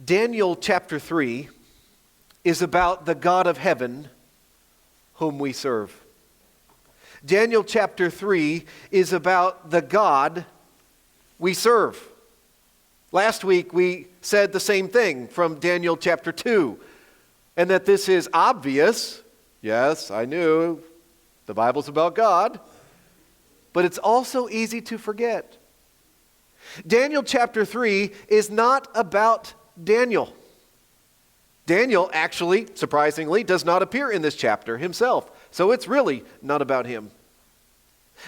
Daniel chapter 3 is about the God of heaven whom we serve. Daniel chapter 3 is about the God we serve. Last week we said the same thing from Daniel chapter 2, and that this is obvious. Yes, I knew the Bible's about God, but it's also easy to forget. Daniel chapter 3 is not about Daniel. Daniel actually, surprisingly, does not appear in this chapter himself, so it's really not about him.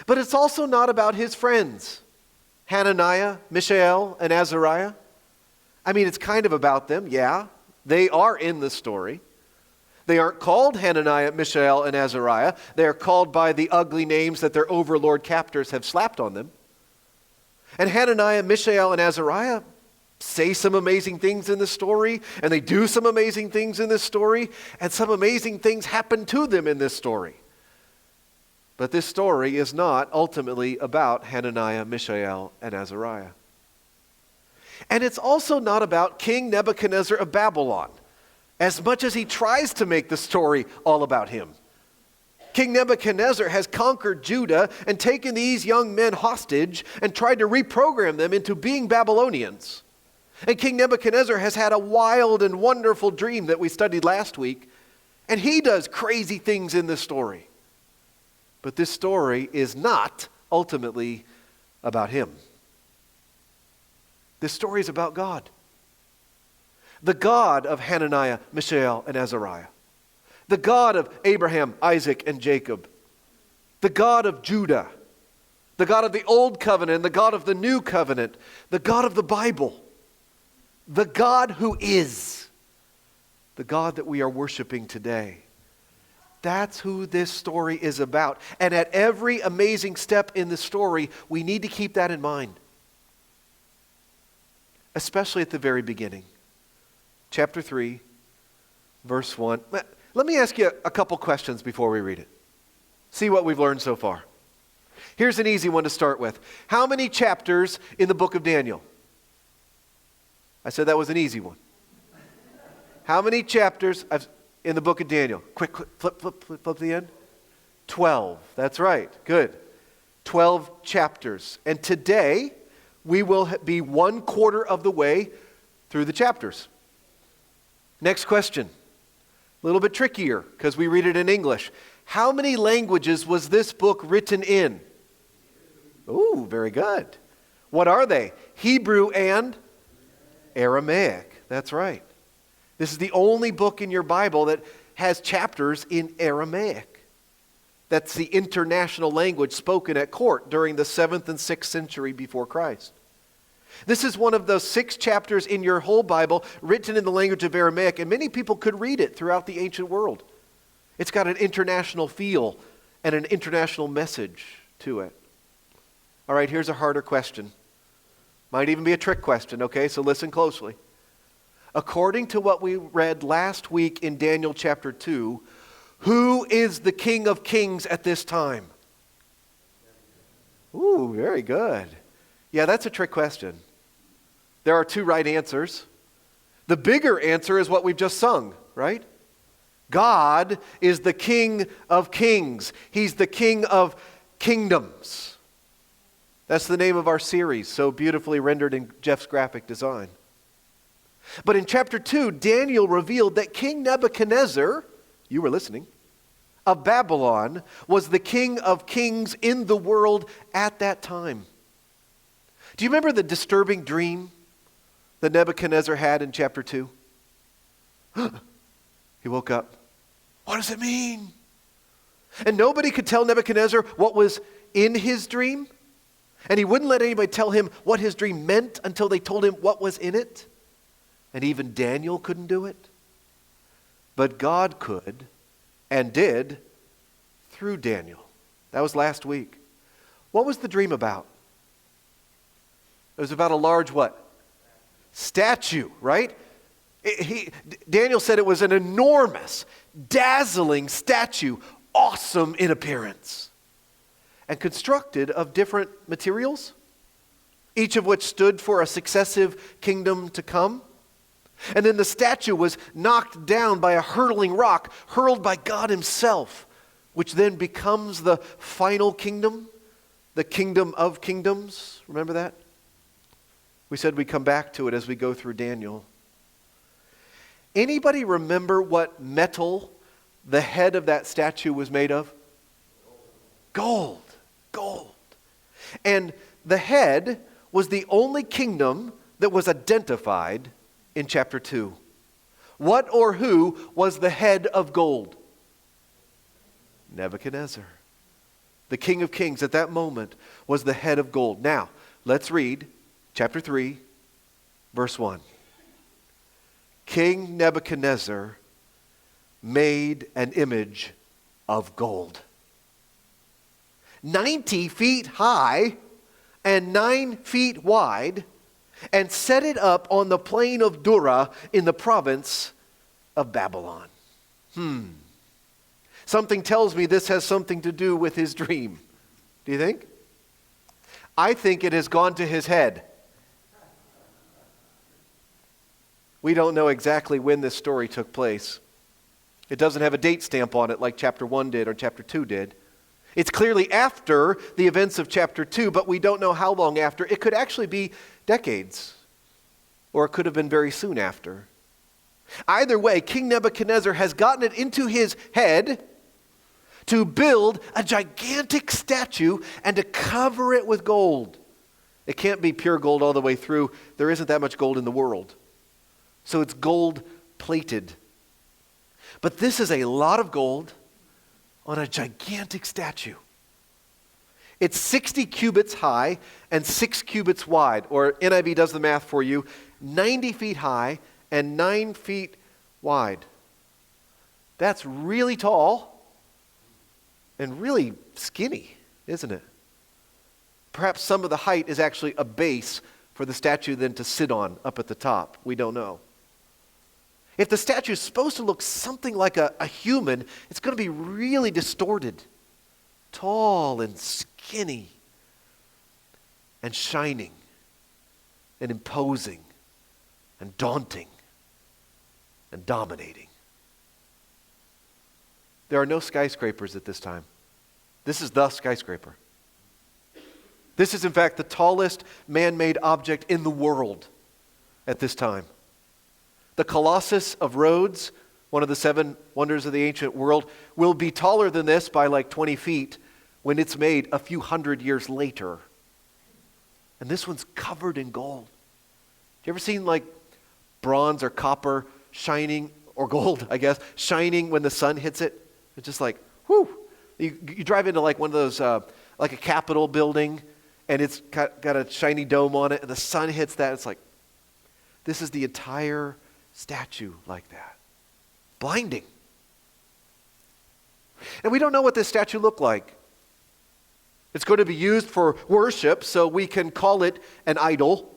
But it's also not about his friends, Hananiah, Mishael, and Azariah. I mean, it's kind of about them, yeah. They are in the story. They aren't called Hananiah, Mishael, and Azariah. They are called by the ugly names that their overlord captors have slapped on them. And Hananiah, Mishael, and Azariah say some amazing things in the story, and they do some amazing things in this story, and some amazing things happen to them in this story. But this story is not ultimately about Hananiah, Mishael, and Azariah. And it's also not about King Nebuchadnezzar of Babylon, as much as he tries to make the story all about him. King Nebuchadnezzar has conquered Judah and taken these young men hostage and tried to reprogram them into being Babylonians. And King Nebuchadnezzar has had a wild and wonderful dream that we studied last week, and he does crazy things in this story. But this story is not ultimately about him. This story is about God. The God of Hananiah, Mishael, and Azariah. The God of Abraham, Isaac, and Jacob. The God of Judah. The God of the Old Covenant, the God of the New Covenant. The God of the Bible. The God who is. The God that we are worshiping today. That's who this story is about. And at every amazing step in the story, we need to keep that in mind. Especially at the very beginning. Chapter 3, verse 1. Let me ask you a couple questions before we read it. See what we've learned so far. Here's an easy one to start with. How many chapters in the book of Daniel? I said that was an easy one. How many chapters in the book of Daniel? Quick, flip to the end. 12. That's right. Good. 12 chapters. And today, we will be 1/4 of the way through the chapters. Next question. A little bit trickier because we read it in English. How many languages was this book written in? Ooh, very good. What are they? Hebrew and Aramaic. That's right. This is the only book in your Bible that has chapters in Aramaic. That's the international language spoken at court during the 7th and 6th century before Christ. This is one of those 6 chapters in your whole Bible written in the language of Aramaic, and many people could read it throughout the ancient world. It's got an international feel and an international message to it. All right, here's a harder question. Might even be a trick question, okay? So listen closely. According to what we read last week in Daniel chapter 2, who is the King of Kings at this time? Ooh, very good. Yeah, that's a trick question. There are 2 right answers. The bigger answer is what we've just sung, right? God is the King of Kings. He's the King of Kingdoms. That's the name of our series, so beautifully rendered in Jeff's graphic design. But in chapter 2, Daniel revealed that King Nebuchadnezzar, you were listening, of Babylon, was the King of Kings in the world at that time. Do you remember the disturbing dream that Nebuchadnezzar had in chapter 2? He woke up. What does it mean? And nobody could tell Nebuchadnezzar what was in his dream. And he wouldn't let anybody tell him what his dream meant until they told him what was in it. And even Daniel couldn't do it. But God could and did through Daniel. That was last week. What was the dream about? It was about a large what? Statue, right? Daniel said it was an enormous, dazzling statue, awesome in appearance, and constructed of different materials, each of which stood for a successive kingdom to come. And then the statue was knocked down by a hurtling rock, hurled by God himself, which then becomes the final kingdom, the kingdom of kingdoms. Remember that? We said we'd come back to it as we go through Daniel. Anybody remember what metal the head of that statue was made of? Gold. Gold. And the head was the only kingdom that was identified in chapter 2. What or who was the head of gold? Nebuchadnezzar. The King of Kings at that moment was the head of gold. Now, let's read chapter 3, verse 1. King Nebuchadnezzar made an image of gold, 90 feet high and 9 feet wide, and set it up on the plain of Dura in the province of Babylon. Something tells me this has something to do with his dream. Do you think? I think it has gone to his head. We don't know exactly when this story took place. It doesn't have a date stamp on it like chapter 1 did or chapter 2 did. It's clearly after the events of chapter 2, but we don't know how long after. It could actually be decades, or it could have been very soon after. Either way, King Nebuchadnezzar has gotten it into his head to build a gigantic statue and to cover it with gold. It can't be pure gold all the way through. There isn't that much gold in the world. So it's gold plated. But this is a lot of gold on a gigantic statue. It's 60 cubits high and 6 cubits wide, or NIV does the math for you, 90 feet high and 9 feet wide. That's really tall and really skinny, isn't it? Perhaps some of the height is actually a base for the statue then to sit on up at the top. We don't know. If the statue is supposed to look something like a human, it's going to be really distorted. Tall and skinny and shining and imposing and daunting and dominating. There are no skyscrapers at this time. This is the skyscraper. This is, in fact, the tallest man-made object in the world at this time. The Colossus of Rhodes, one of the 7 wonders of the ancient world, will be taller than this by like 20 feet when it's made a few hundred years later. And this one's covered in gold. You ever seen like bronze or copper shining, or gold, I guess, shining when the sun hits it? It's just like, whoo! You drive into like one of those, like a Capitol building, and it's got a shiny dome on it, and the sun hits that. It's like, this is the entire statue like that. Blinding. And we don't know what this statue looked like. It's going to be used for worship, so we can call it an idol.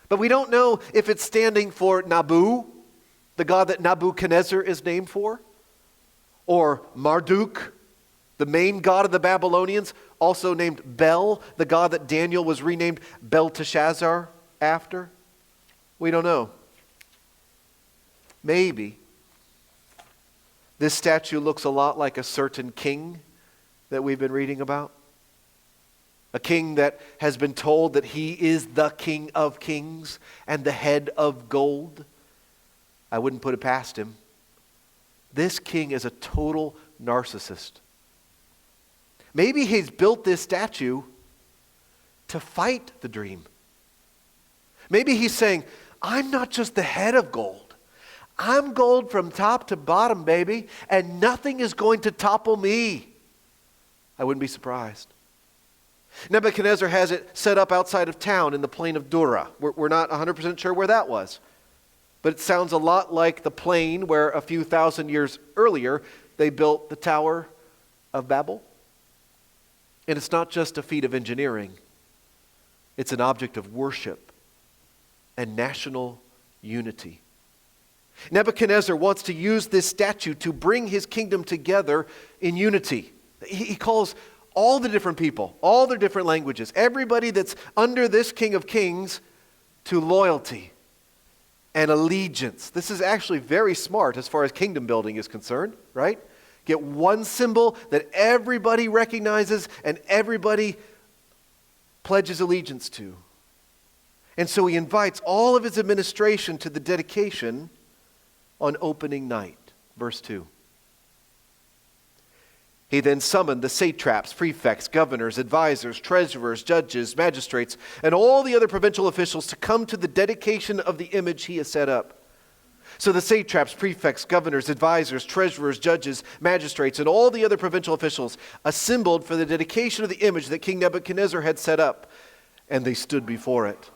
But we don't know if it's standing for Nabu, the god that Nebuchadnezzar is named for, or Marduk, the main god of the Babylonians, also named Bel, the god that Daniel was renamed Belteshazzar after. We don't know. Maybe this statue looks a lot like a certain king that we've been reading about. A king that has been told that he is the King of Kings and the head of gold. I wouldn't put it past him. This king is a total narcissist. Maybe he's built this statue to fight the dream. Maybe he's saying, I'm not just the head of gold. I'm gold from top to bottom, baby, and nothing is going to topple me. I wouldn't be surprised. Nebuchadnezzar has it set up outside of town in the plain of Dura. We're not 100% sure where that was. But it sounds a lot like the plain where a few thousand years earlier they built the Tower of Babel. And it's not just a feat of engineering. It's an object of worship and national unity. Nebuchadnezzar wants to use this statue to bring his kingdom together in unity. He calls all the different people, all their different languages, everybody that's under this King of Kings to loyalty and allegiance. This is actually very smart as far as kingdom building is concerned, right? Get one symbol that everybody recognizes and everybody pledges allegiance to. And so he invites all of his administration to the dedication on opening night. Verse 2. He then summoned the satraps, prefects, governors, advisors, treasurers, judges, magistrates, and all the other provincial officials to come to the dedication of the image he has set up. So the satraps, prefects, governors, advisors, treasurers, judges, magistrates, and all the other provincial officials assembled for the dedication of the image that King Nebuchadnezzar had set up, and they stood before it.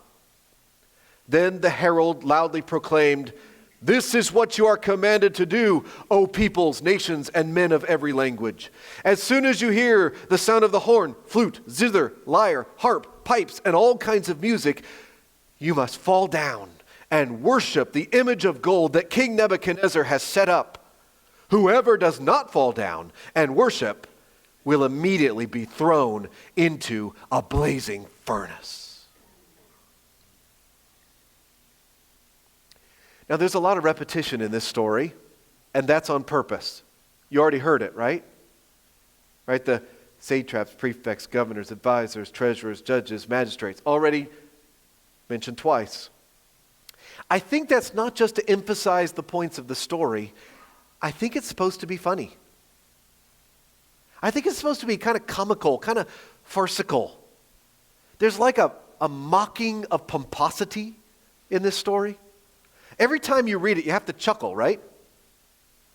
Then the herald loudly proclaimed, "This is what you are commanded to do, O peoples, nations, and men of every language. As soon as you hear the sound of the horn, flute, zither, lyre, harp, pipes, and all kinds of music, you must fall down and worship the image of gold that King Nebuchadnezzar has set up. Whoever does not fall down and worship will immediately be thrown into a blazing furnace." Now, there's a lot of repetition in this story, and that's on purpose. You already heard it, right? Right? The satraps, prefects, governors, advisors, treasurers, judges, magistrates, already mentioned twice. I think that's not just to emphasize the points of the story. I think it's supposed to be funny. I think it's supposed to be kind of comical, kind of farcical. There's like a mocking of pomposity in this story. Every time you read it, you have to chuckle, right?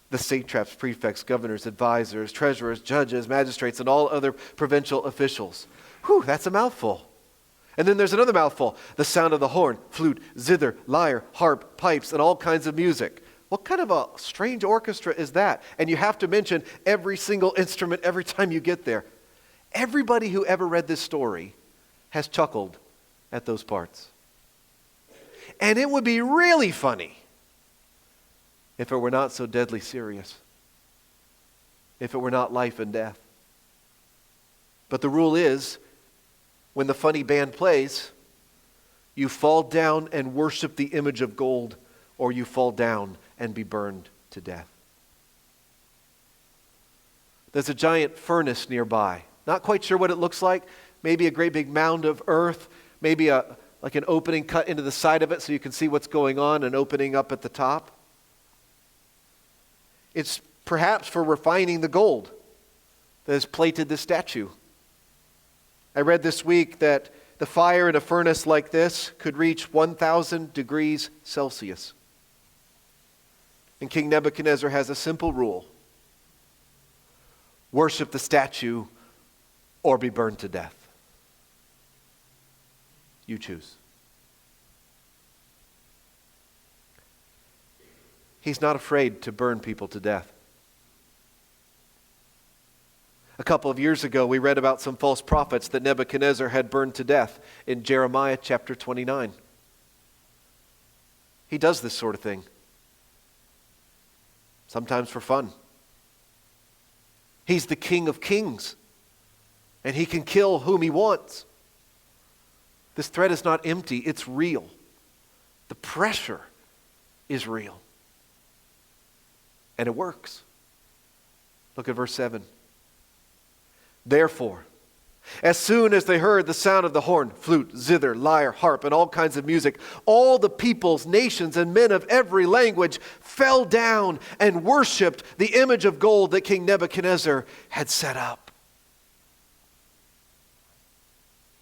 The satraps, prefects, governors, advisors, treasurers, judges, magistrates, and all other provincial officials. Whew, that's a mouthful. And then there's another mouthful. The sound of the horn, flute, zither, lyre, harp, pipes, and all kinds of music. What kind of a strange orchestra is that? And you have to mention every single instrument every time you get there. Everybody who ever read this story has chuckled at those parts. And it would be really funny if it were not so deadly serious. If it were not life and death. But the rule is, when the funny band plays, you fall down and worship the image of gold, or you fall down and be burned to death. There's a giant furnace nearby. Not quite sure what it looks like. Maybe a great big mound of earth. Maybe like an opening cut into the side of it so you can see what's going on, and opening up at the top. It's perhaps for refining the gold that has plated the statue. I read this week that the fire in a furnace like this could reach 1,000 degrees Celsius. And King Nebuchadnezzar has a simple rule: worship the statue or be burned to death. You choose. He's not afraid to burn people to death. A couple of years ago, we read about some false prophets that Nebuchadnezzar had burned to death in Jeremiah chapter 29. He does this sort of thing. Sometimes for fun. He's the King of Kings, and he can kill whom he wants. This threat is not empty, it's real. The pressure is real. And it works. Look at verse 7. Therefore, as soon as they heard the sound of the horn, flute, zither, lyre, harp, and all kinds of music, all the peoples, nations, and men of every language fell down and worshipped the image of gold that King Nebuchadnezzar had set up.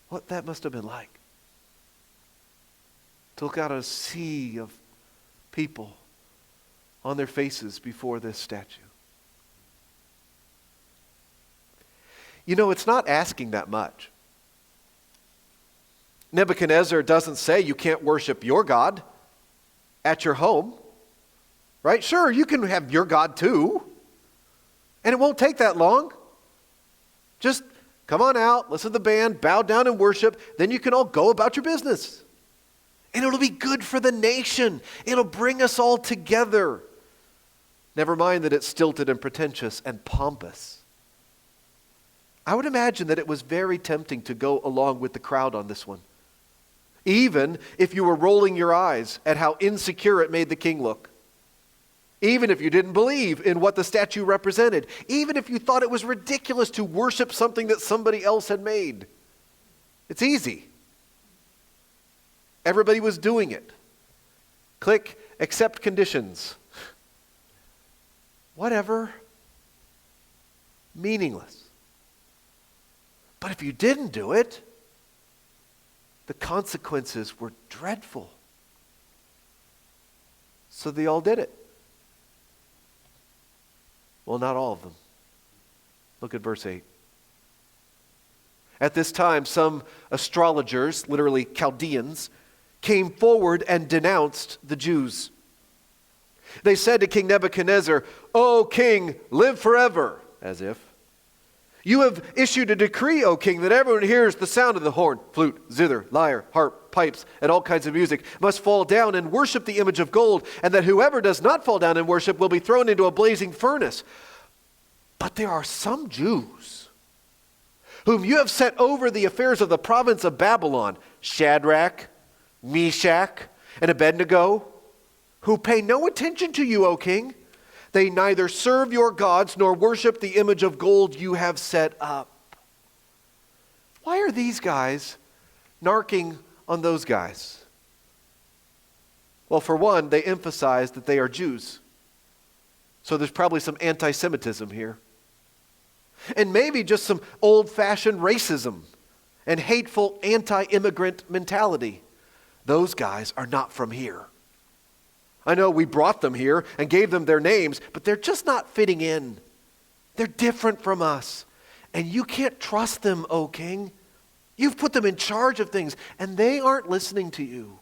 What that must have been like. To look out at a sea of people on their faces before this statue. You know, it's not asking that much. Nebuchadnezzar doesn't say you can't worship your God at your home, right? Sure, you can have your God too, and it won't take that long. Just come on out, listen to the band, bow down and worship, then you can all go about your business. And it'll be good for the nation. It'll bring us all together. Never mind that it's stilted and pretentious and pompous. I would imagine that it was very tempting to go along with the crowd on this one. even if you were rolling your eyes at how insecure it made the king look. Even if you didn't believe in what the statue represented. Even if you thought it was ridiculous to worship something that somebody else had made. It's easy. Everybody was doing it. Click accept conditions. Whatever. Meaningless. But if you didn't do it, the consequences were dreadful. So they all did it. Well, not all of them. Look at verse 8. At this time, some astrologers, literally Chaldeans, came forward and denounced the Jews. They said to King Nebuchadnezzar, "O king, live forever," as if. "You have issued a decree, O king, that everyone hears the sound of the horn, flute, zither, lyre, harp, pipes, and all kinds of music must fall down and worship the image of gold, and that whoever does not fall down and worship will be thrown into a blazing furnace. But there are some Jews whom you have set over the affairs of the province of Babylon, Shadrach, Meshach, and Abednego, who pay no attention to you, O king. They neither serve your gods nor worship the image of gold you have set up." Why are these guys narking on those guys? Well, for one, they emphasize that they are Jews. So there's probably some anti-Semitism here. And maybe just some old-fashioned racism and hateful anti-immigrant mentality. Those guys are not from here. I know we brought them here and gave them their names, but they're just not fitting in. They're different from us. And you can't trust them, O king. You've put them in charge of things, and they aren't listening to you.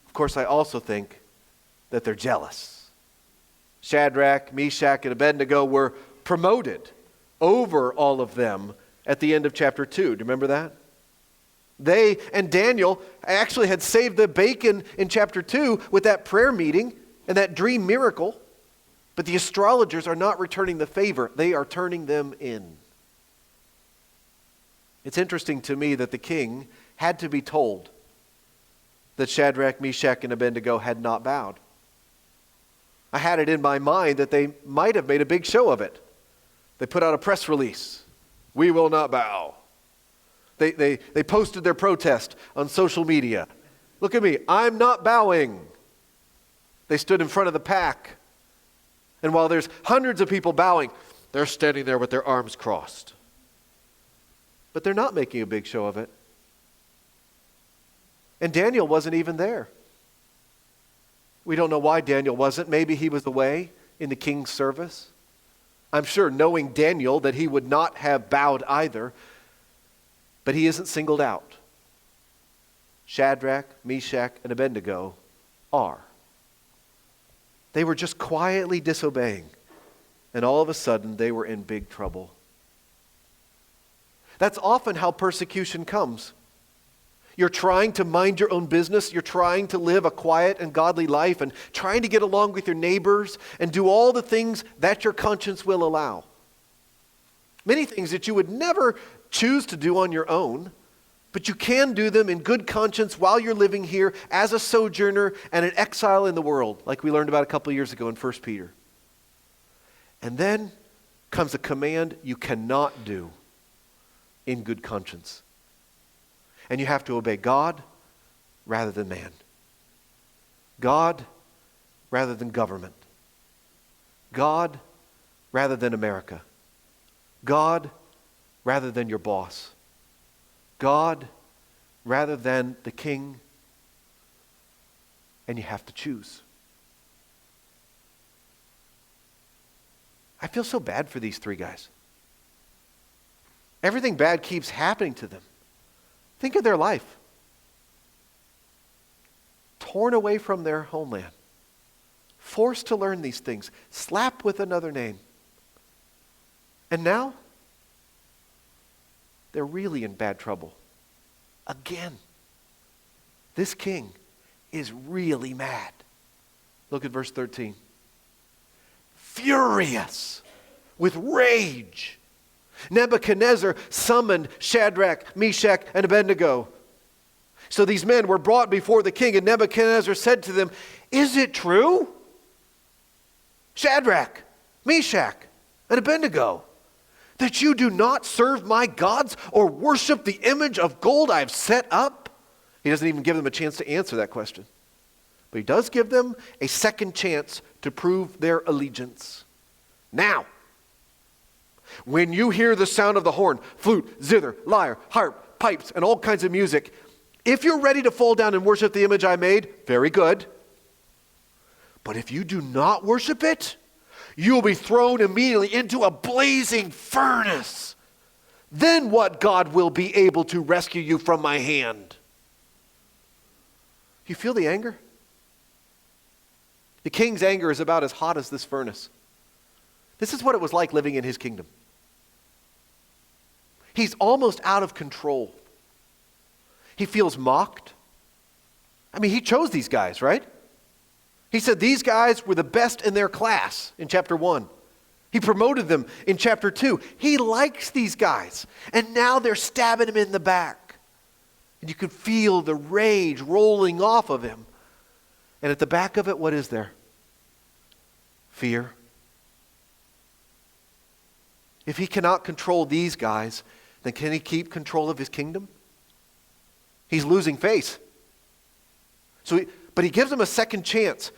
Of course, I also think that they're jealous. Shadrach, Meshach, and Abednego were promoted over all of them at the end of chapter 2. Do you remember that? They and Daniel actually had saved the bacon in chapter 2 with that prayer meeting and that dream miracle. But the astrologers are not returning the favor. They are turning them in. It's interesting to me that the king had to be told that Shadrach, Meshach, and Abednego had not bowed. I had it in my mind that they might have made a big show of it. They put out a press release. "We will not bow." They posted their protest on social media. "Look at me, I'm not bowing." They stood in front of the pack. And while there's hundreds of people bowing, they're standing there with their arms crossed. But they're not making a big show of it. And Daniel wasn't even there. We don't know why Daniel wasn't. Maybe he was away in the king's service. I'm sure, knowing Daniel, that he would not have bowed either. But he isn't singled out. Shadrach, Meshach, and Abednego are. They were just quietly disobeying. And all of a sudden, they were in big trouble. That's often how persecution comes. You're trying to mind your own business. You're trying to live a quiet and godly life and trying to get along with your neighbors and do all the things that your conscience will allow. Many things that you would never choose to do on your own, but you can do them in good conscience while you're living here as a sojourner and an exile in the world, like we learned about a couple of years ago in 1 Peter. And then comes a command you cannot do in good conscience. And you have to obey God rather than man. God rather than government. God rather than America. God rather than your boss. God rather than the king. And you have to choose. I feel so bad for these three guys. Everything bad keeps happening to them. Think of their life. Torn away from their homeland. Forced to learn these things. Slapped with another name. And now, they're really in bad trouble. Again. This king is really mad. Look at verse 13. Furious with rage, Nebuchadnezzar summoned Shadrach, Meshach, and Abednego. So these men were brought before the king, and Nebuchadnezzar said to them, "Is it true, Shadrach, Meshach, and Abednego, that you do not serve my gods or worship the image of gold I have set up?" He doesn't even give them a chance to answer that question. But he does give them a second chance to prove their allegiance. "Now, when you hear the sound of the horn, flute, zither, lyre, harp, pipes, and all kinds of music, if you're ready to fall down and worship the image I made, very good. But if you do not worship it, you will be thrown immediately into a blazing furnace. Then what God will be able to rescue you from my hand?" You feel the anger? The king's anger is about as hot as this furnace. This is what it was like living in his kingdom. He's almost out of control. He feels mocked. I mean, he chose these guys, right? He said these guys were the best in their class in chapter 1. He promoted them in chapter 2. He likes these guys. And now they're stabbing him in the back. And you can feel the rage rolling off of him. And at the back of it, what is there? Fear. If he cannot control these guys, then can he keep control of his kingdom? He's losing face. But he gives them a second chance.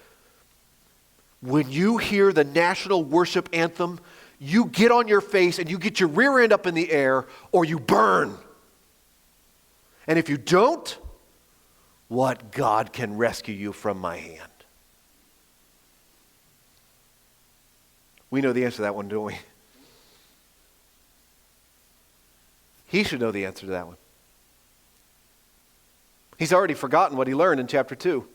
When you hear the national worship anthem, you get on your face and you get your rear end up in the air, or you burn. And if you don't, what God can rescue you from my hand? We know the answer to that one, don't we? He should know the answer to that one. He's already forgotten what he learned in chapter 2.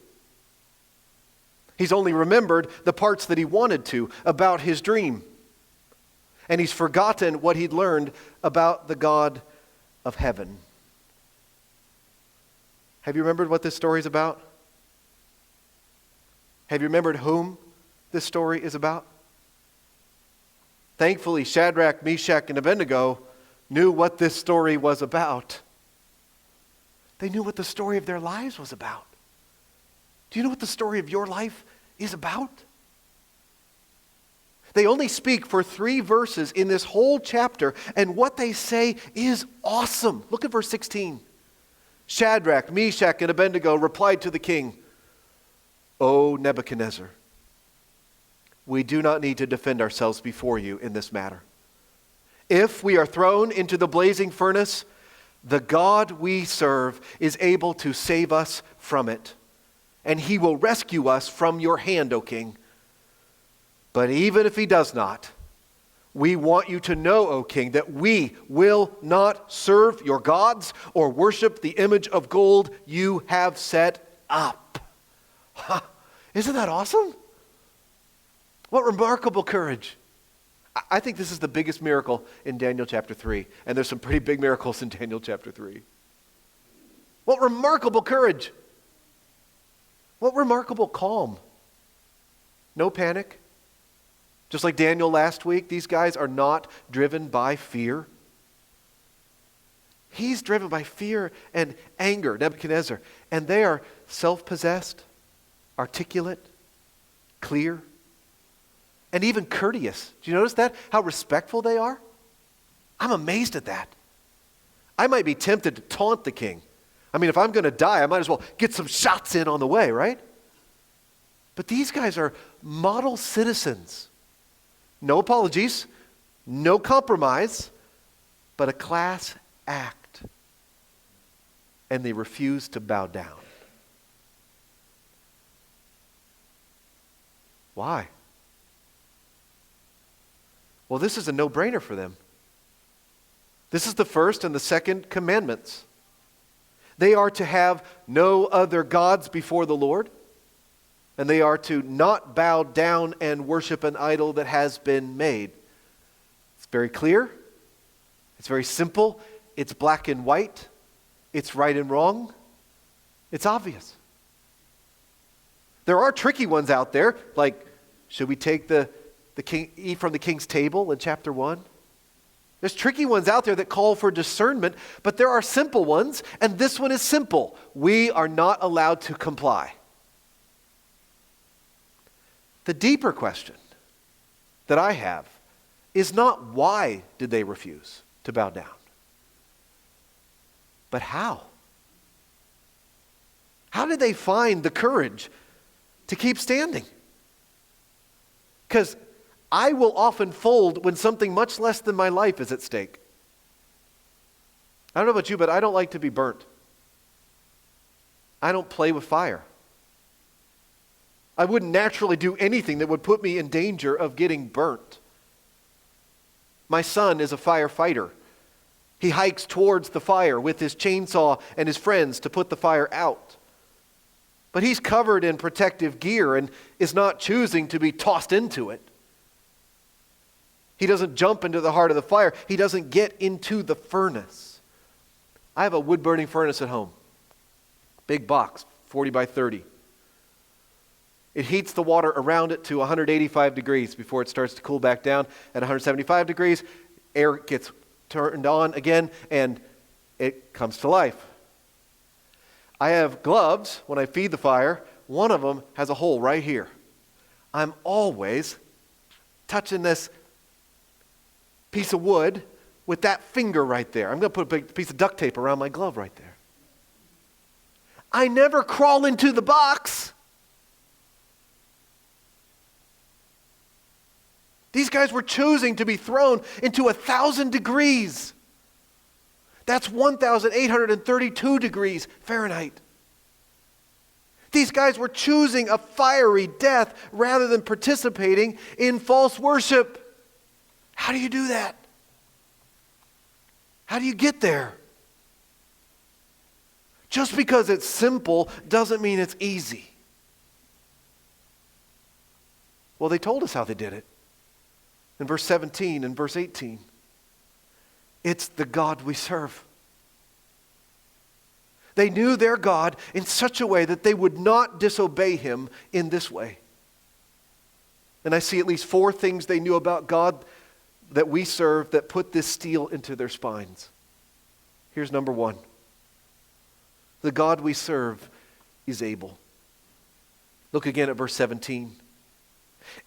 He's only remembered the parts that he wanted to about his dream. And he's forgotten what he'd learned about the God of heaven. Have you remembered what this story is about? Have you remembered whom this story is about? Thankfully, Shadrach, Meshach, and Abednego knew what this story was about. They knew what the story of their lives was about. Do you know what the story of your life is about? They only speak for 3 verses in this whole chapter, and what they say is awesome. Look at verse 16. Shadrach, Meshach, and Abednego replied to the king, "O Nebuchadnezzar, we do not need to defend ourselves before you in this matter. If we are thrown into the blazing furnace, the God we serve is able to save us from it, and he will rescue us from your hand, O king. But even if he does not, we want you to know, O king, that we will not serve your gods or worship the image of gold you have set up." Isn't that awesome? What remarkable courage. I think this is the biggest miracle in Daniel chapter 3. And there's some pretty big miracles in Daniel chapter 3. What remarkable courage. What remarkable calm. No panic. Just like Daniel last week, these guys are not driven by fear. He's driven by fear and anger, Nebuchadnezzar. And they are self-possessed, articulate, clear, and even courteous. Do you notice that? How respectful they are? I'm amazed at that. I might be tempted to taunt the king. I mean, if I'm going to die, I might as well get some shots in on the way, right? But these guys are model citizens. No apologies, no compromise, but a class act. And they refuse to bow down. Why? Well, this is a no-brainer for them. This is the first and the second commandments. They are to have no other gods before the Lord, and they are to not bow down and worship an idol that has been made. It's very clear. It's very simple. It's black and white. It's right and wrong. It's obvious. There are tricky ones out there, like, should we take the king, eat from the king's table in chapter 1? There's tricky ones out there that call for discernment, but there are simple ones, and this one is simple. We are not allowed to comply. The deeper question that I have is not why did they refuse to bow down, but how? How did they find the courage to keep standing? Because I will often fold when something much less than my life is at stake. I don't know about you, but I don't like to be burnt. I don't play with fire. I wouldn't naturally do anything that would put me in danger of getting burnt. My son is a firefighter. He hikes towards the fire with his chainsaw and his friends to put the fire out. But he's covered in protective gear and is not choosing to be tossed into it. He doesn't jump into the heart of the fire. He doesn't get into the furnace. I have a wood-burning furnace at home. Big box, 40 by 30. It heats the water around it to 185 degrees before it starts to cool back down. At 175 degrees, air gets turned on again, and it comes to life. I have gloves when I feed the fire. One of them has a hole right here. I'm always touching this piece of wood with that finger right there. I'm going to put a big piece of duct tape around my glove right there. I never crawl into the box. These guys were choosing to be thrown into 1,000 degrees. That's 1,832 degrees Fahrenheit. These guys were choosing a fiery death rather than participating in false worship. How do you do that? How do you get there? Just because it's simple doesn't mean it's easy. Well, they told us how they did it. In verse 17 and verse 18. It's the God we serve. They knew their God in such a way that they would not disobey him in this way. And I see at least 4 things they knew about God that we serve that put this steel into their spines. Here's number 1. The God we serve is able. Look again at verse 17.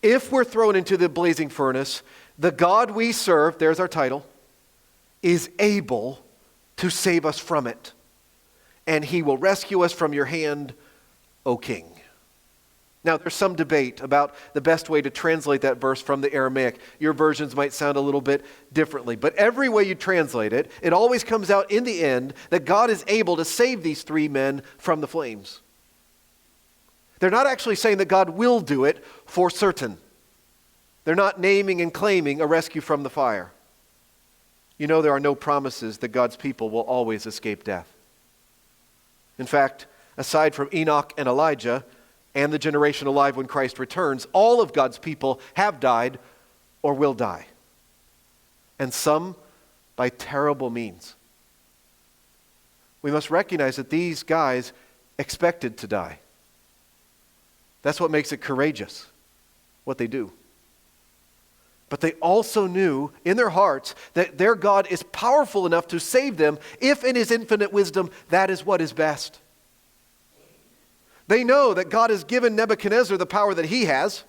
If we're thrown into the blazing furnace, the God we serve, there's our title, is able to save us from it. And he will rescue us from your hand, O king. Now, there's some debate about the best way to translate that verse from the Aramaic. Your versions might sound a little bit differently. But every way you translate it, it always comes out in the end that God is able to save these 3 men from the flames. They're not actually saying that God will do it for certain. They're not naming and claiming a rescue from the fire. You know there are no promises that God's people will always escape death. In fact, aside from Enoch and Elijah and the generation alive when Christ returns, all of God's people have died or will die. And some by terrible means. We must recognize that these guys expected to die. That's what makes it courageous, what they do. But they also knew in their hearts that their God is powerful enough to save them if in his infinite wisdom that is what is best. They know that God has given Nebuchadnezzar the power that he has.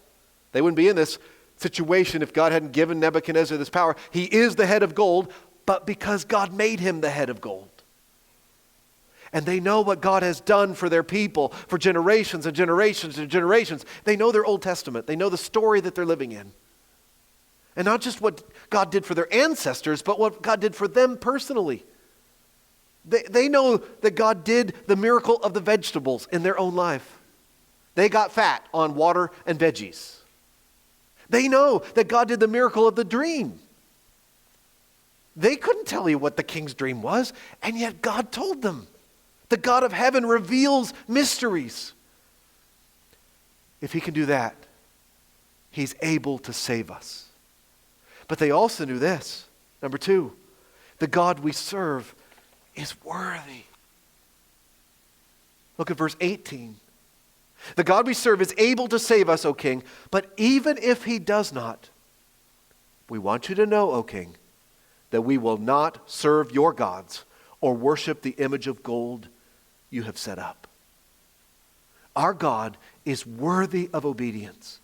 They wouldn't be in this situation if God hadn't given Nebuchadnezzar this power. He is the head of gold, but because God made him the head of gold. And they know what God has done for their people for generations and generations and generations. They know their Old Testament. They know the story that they're living in. And not just what God did for their ancestors, but what God did for them personally. They know that God did the miracle of the vegetables in their own life. They got fat on water and veggies. They know that God did the miracle of the dream. They couldn't tell you what the king's dream was, and yet God told them. The God of heaven reveals mysteries. If he can do that, he's able to save us. But they also knew this. Number 2, the God we serve is worthy. Look at verse 18. The God we serve is able to save us, O king, but even if he does not, we want you to know, O king, that we will not serve your gods or worship the image of gold you have set up. Our God is worthy of obedience,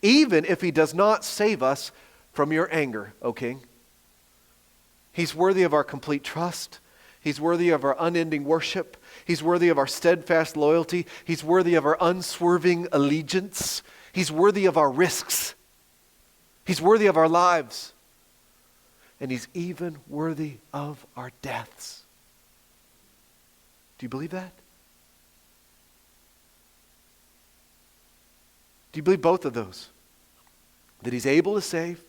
even if he does not save us from your anger, O king. He's worthy of our complete trust. He's worthy of our unending worship. He's worthy of our steadfast loyalty. He's worthy of our unswerving allegiance. He's worthy of our risks. He's worthy of our lives. And he's even worthy of our deaths. Do you believe that? Do you believe both of those? That he's able to save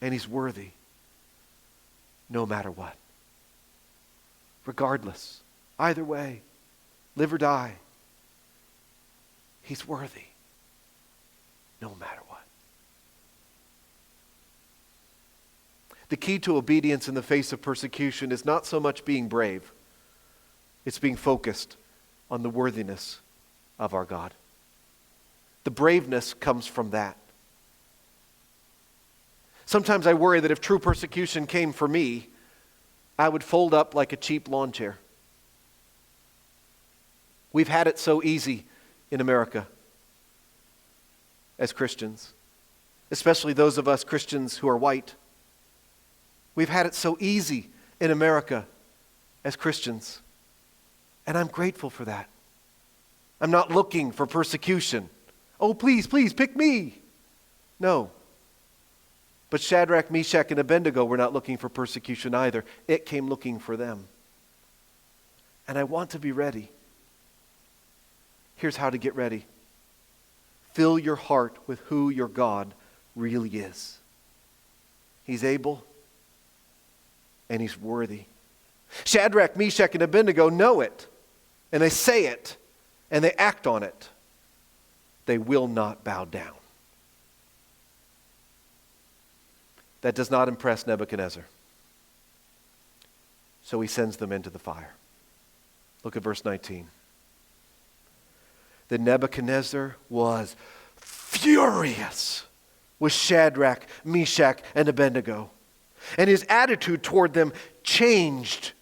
and he's worthy no matter what. Regardless, either way, live or die, he's worthy no matter what. The key to obedience in the face of persecution is not so much being brave, it's being focused on the worthiness of our God. The braveness comes from that. Sometimes I worry that if true persecution came for me, I would fold up like a cheap lawn chair. We've had it so easy in America as Christians, especially those of us Christians who are white. We've had it so easy in America as Christians, and I'm grateful for that. I'm not looking for persecution. Oh, please, please, pick me. No. But Shadrach, Meshach, and Abednego were not looking for persecution either. It came looking for them. And I want to be ready. Here's how to get ready. Fill your heart with who your God really is. He's able and he's worthy. Shadrach, Meshach, and Abednego know it, and they say it, and they act on it. They will not bow down. That does not impress Nebuchadnezzar. So he sends them into the fire. Look at verse 19. Then Nebuchadnezzar was furious with Shadrach, Meshach, and Abednego. And his attitude toward them changed.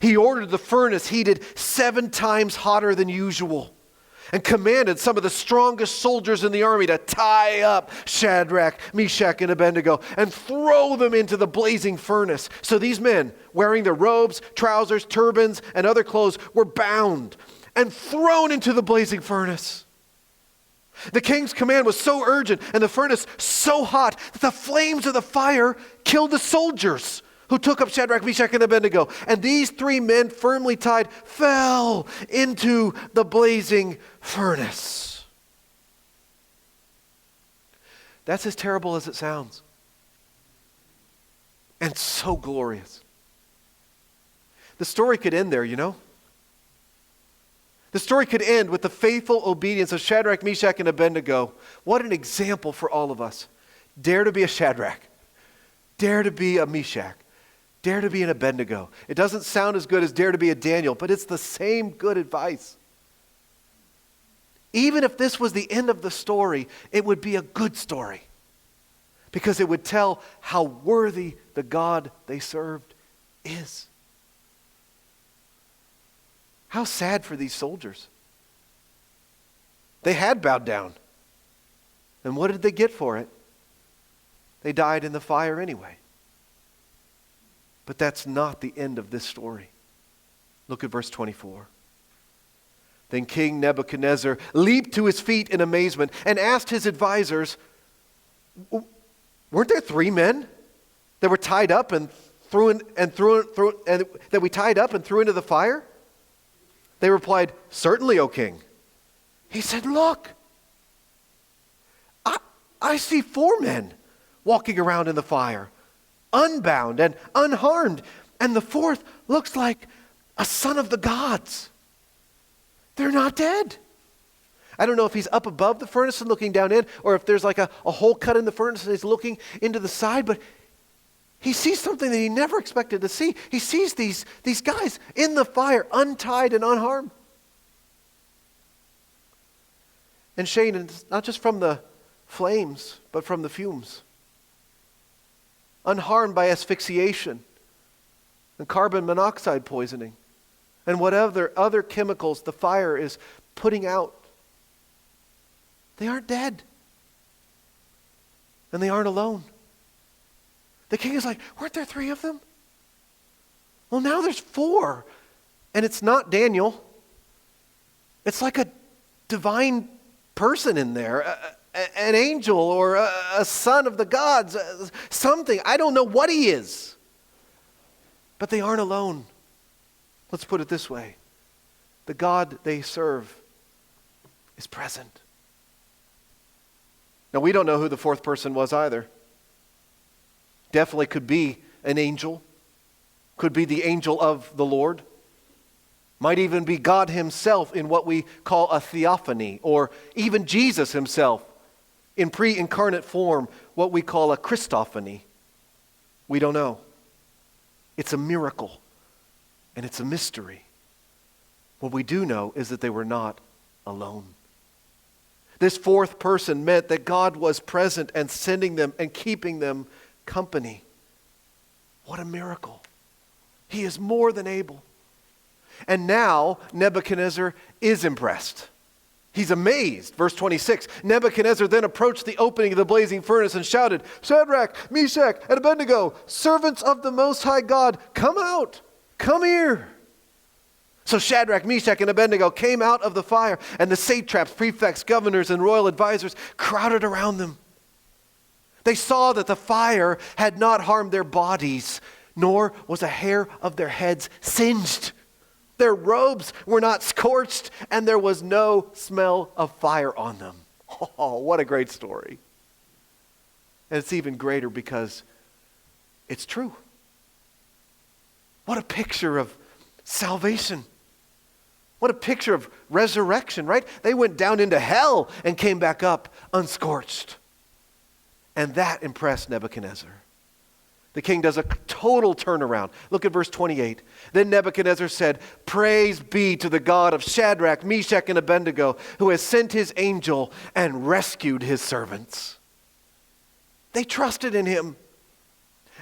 He ordered the furnace heated 7 times hotter than usual, and commanded some of the strongest soldiers in the army to tie up Shadrach, Meshach, and Abednego and throw them into the blazing furnace. So these men, wearing their robes, trousers, turbans, and other clothes, were bound and thrown into the blazing furnace. The king's command was so urgent and the furnace so hot that the flames of the fire killed the soldiers who took up Shadrach, Meshach, and Abednego. And these 3 men, firmly tied, fell into the blazing furnace. That's as terrible as it sounds. And so glorious. The story could end there, you know. The story could end with the faithful obedience of Shadrach, Meshach, and Abednego. What an example for all of us. Dare to be a Shadrach. Dare to be a Meshach. Dare to be an Abednego. It doesn't sound as good as dare to be a Daniel, but it's the same good advice. Even if this was the end of the story, it would be a good story, because it would tell how worthy the God they served is. How sad for these soldiers. They had bowed down. And what did they get for it? They died in the fire anyway. But that's not the end of this story. Look at verse 24. Then King Nebuchadnezzar leaped to his feet in amazement and asked his advisors, weren't there 3 men that were tied up and that we tied up and threw into the fire? They replied, certainly, O king. He said, look, I see 4 men walking around in the fire, unbound and unharmed, and the 4th looks like a son of the gods. They're not dead. I don't know if he's up above the furnace and looking down in, or if there's like a hole cut in the furnace and he's looking into the side, but he sees something that he never expected to see. He sees these guys in the fire, untied and unharmed. And Shane, it's not just from the flames, but from the fumes. unharmed by asphyxiation and carbon monoxide poisoning and whatever other chemicals the fire is putting out. They aren't dead. And they aren't alone. The king is like, weren't there 3 of them? Well, now there's 4. And it's not Daniel. It's like a divine person in there, an angel or a son of the gods, something. I don't know what he is. But they aren't alone. Let's put it this way. The God they serve is present. Now, we don't know who the 4th person was either. Definitely could be an angel. Could be the angel of the Lord. Might even be God himself in what we call a theophany, or even Jesus himself in pre-incarnate form, what we call a Christophany. We don't know. It's a miracle, and it's a mystery. What we do know is that they were not alone. This 4th person meant that God was present and sending them and keeping them company. What a miracle. He is more than able. And now Nebuchadnezzar is impressed. He's amazed. Verse 26, Nebuchadnezzar then approached the opening of the blazing furnace and shouted, Shadrach, Meshach, and Abednego, servants of the Most High God, come out, come here. So Shadrach, Meshach, and Abednego came out of the fire, and the satraps, prefects, governors, and royal advisors crowded around them. They saw that the fire had not harmed their bodies, nor was a hair of their heads singed. Their robes were not scorched, and there was no smell of fire on them. Oh, what a great story. And it's even greater because it's true. What a picture of salvation. What a picture of resurrection, right? They went down into hell and came back up unscorched. And that impressed Nebuchadnezzar. The king does a total turnaround. Look at verse 28. Then Nebuchadnezzar said, Praise be to the God of Shadrach, Meshach, and Abednego, who has sent his angel and rescued his servants. They trusted in him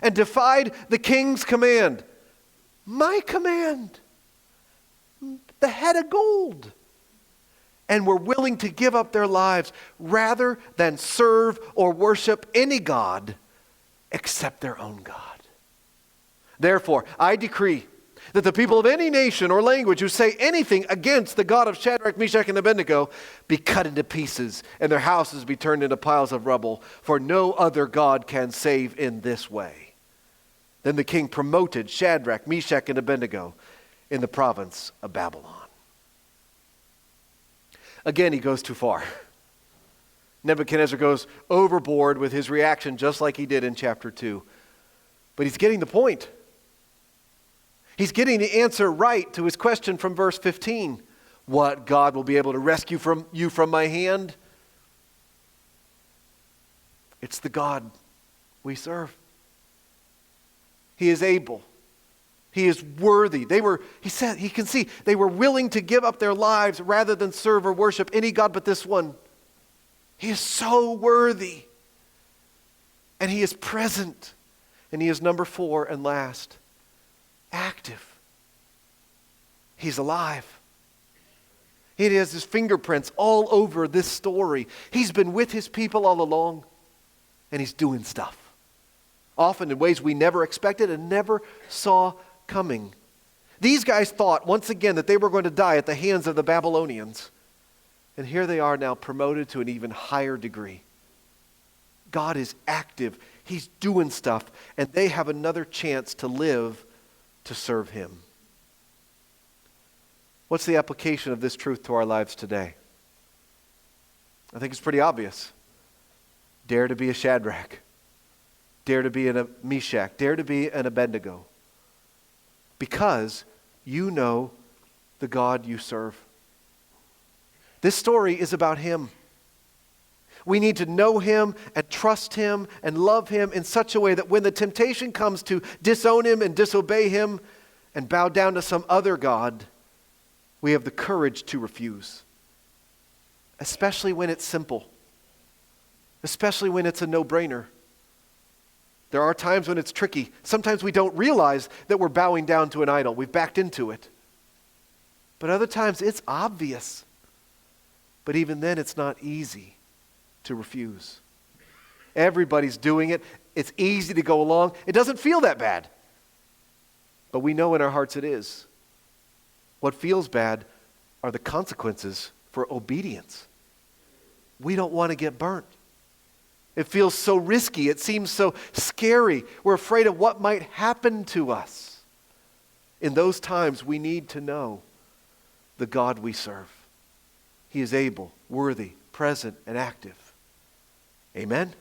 and defied the king's command. My command. The head of gold. And were willing to give up their lives rather than serve or worship any god except their own God. Therefore, I decree that the people of any nation or language who say anything against the God of Shadrach, Meshach, and Abednego be cut into pieces and their houses be turned into piles of rubble, for no other God can save in this way. Then the king promoted Shadrach, Meshach, and Abednego in the province of Babylon. Again, he goes too far. Nebuchadnezzar goes overboard with his reaction just like he did in chapter 2. But he's getting the point. He's getting the answer right to his question from verse 15. What God will be able to rescue you from my hand? It's the God we serve. He is able. He is worthy. He can see they were willing to give up their lives rather than serve or worship any God but this one. He is so worthy. And he is present. And he is number 4 and last, active. He's alive. He has his fingerprints all over this story. He's been with his people all along. And he's doing stuff. Often in ways we never expected and never saw coming. These guys thought once again that they were going to die at the hands of the Babylonians. And here they are now promoted to an even higher degree. God is active. He's doing stuff. And they have another chance to live to serve him. What's the application of this truth to our lives today? I think it's pretty obvious. Dare to be a Shadrach. Dare to be a Meshach. Dare to be an Abednego. Because you know the God you serve. This story is about him. We need to know him and trust him and love him in such a way that when the temptation comes to disown him and disobey him and bow down to some other God, we have the courage to refuse. Especially when it's simple. Especially when it's a no-brainer. There are times when it's tricky. Sometimes we don't realize that we're bowing down to an idol. We've backed into it. But other times it's obvious. But even then it's not easy to refuse. Everybody's doing it. It's easy to go along. It doesn't feel that bad. But we know in our hearts it is. What feels bad are the consequences for obedience. We don't want to get burnt. It feels so risky. It seems so scary. We're afraid of what might happen to us. In those times, we need to know the God we serve. He is able, worthy, present, and active. Amen?